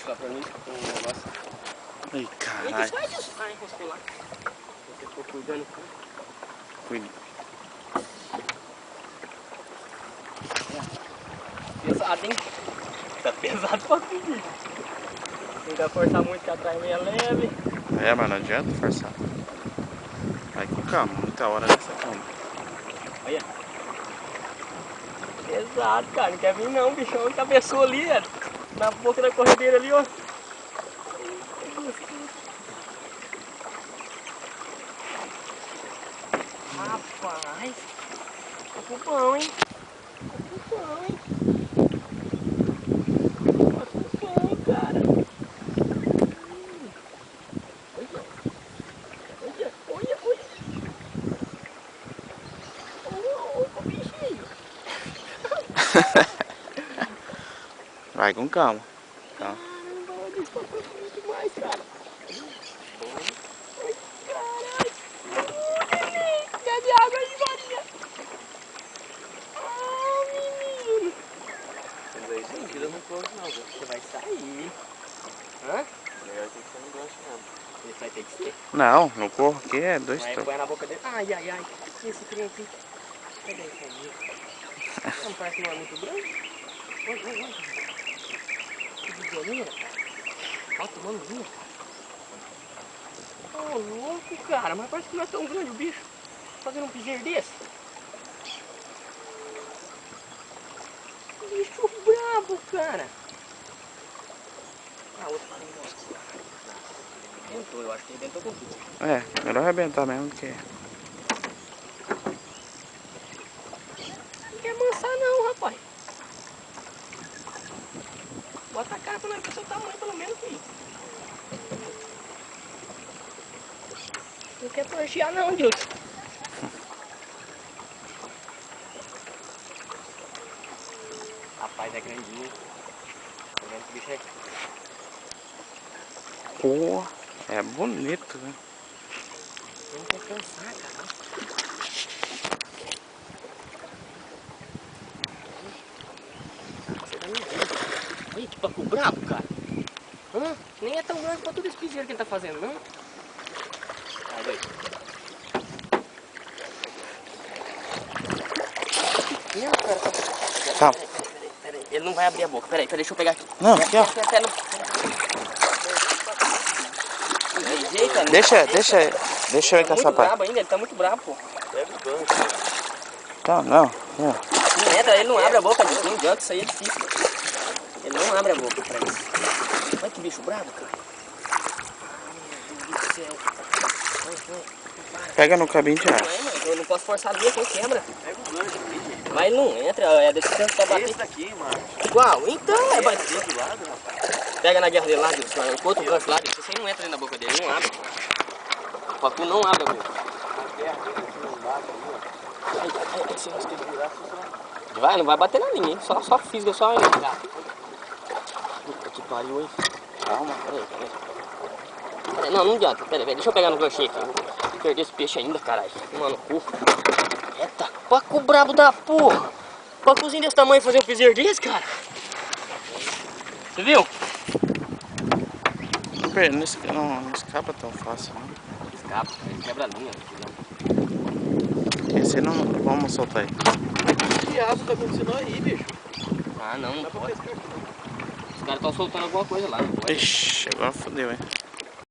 lá pra mim, com um negócio. Ai, caralho. Sai disso. Ah, enroscou lá. Você ficou cuidando. Cuida. Pesado, hein? Tá pesado pra subir. Não dá forçar muito que a praia é meio leve. É, mas não adianta forçar. Vai com calma, muita hora nessa cama. Olha. Pesado, cara. Não quer vir não, bichão. Cabeçou ali, ó. Na boca da corredeira ali, ó. Rapaz. Ficou bom, hein? Ficou bom, hein? Ficou bom, cara. Olha. Olha, olha, olha. Olha o bichinho. Vai com calma. Caramba, olha isso, tá demais, cara. Ai, caralho. Bebe água aí, Maria. Ah, menino. Mas aí sim, tira no corpo não, viu? Você vai sair. Hã? Melhor que você não gosta mesmo. Esse vai ter que ser. Não, no corro aqui é dois Vai tocos. põe na boca dele. Ai, ai, ai. Esse trem aqui. Cadê isso aí? Não parece que não é muito grande. Olha, olha, olha. Que bigoneira, cara. Olha, tomando vinha, cara. Ô, louco, cara. Mas parece que não é tão grande o bicho. Fazendo um piseiro desse. Bicho brabo, cara. Ah, outro para enroscou lá. Arrebentou, eu acho que arrebentou com tudo. É, melhor arrebentar mesmo do que... Não quer amansar não, rapaz. Bota a cara pra nós ver seu tamanho, pelo menos, filho. Não quer torchear não, Dilson. Rapaz, é grandinho. Tá vendo que bicho é? Pô, é bonito, né? Não quer cansar, cara. Você tá me vendo. Olha que pacu brabo, cara. Hã? Nem é tão grande pra todo esse piseiro que ele tá fazendo, não? Sai daí. Pequeno, cara. Calma. Peraí. Ele não vai abrir a boca. Peraí, deixa eu pegar aqui. Não, aqui, ó. Deixa eu ir com essa parte. Brabo ainda, ele tá muito brabo, pô. Pega o gancho. Não, não. Não entra, ele não abre a boca, não adianta, isso aí é difícil. Ele não abre a boca pra isso. Olha que bicho brabo, cara. Meu Deus do céu. Vai. Pega no cabinho de Não ar. é, mano, eu não posso forçar a boca, ele quebra. Pega o gancho aqui, gente. Mas ele não entra, é desse tanto que tá batendo. Esse daqui, mano. Igual, então é bater. Do outro lado, rapaz. Pega na guerra dele lá, Deus, o outro gancho lá, Deus, isso aí não entra dentro da boca dele, não abre. O pacu não abre a boca. A guerra dele aqui não bate ali, ó. Ai, se você virar, vai, não vai bater na linha, hein? Só fisga, só ele. Puta que pariu, hein? Calma, peraí. Não adianta, peraí, deixa eu pegar no ganchinho aqui. Vou perder esse peixe ainda, caralho. Mano, no cu. Eita, pacu brabo da porra. Pacuzinho desse tamanho fazer um piseiro desse, cara. Você viu? Não escapa tão fácil, não. Escapa, ele quebra a linha. Esse não vamos soltar aí. Que diabo tá acontecendo aí, bicho? Ah, não Dá pra pode. pescar aqui, não. Os caras estão soltando alguma coisa lá, não pode. Ixi, agora fodeu, hein.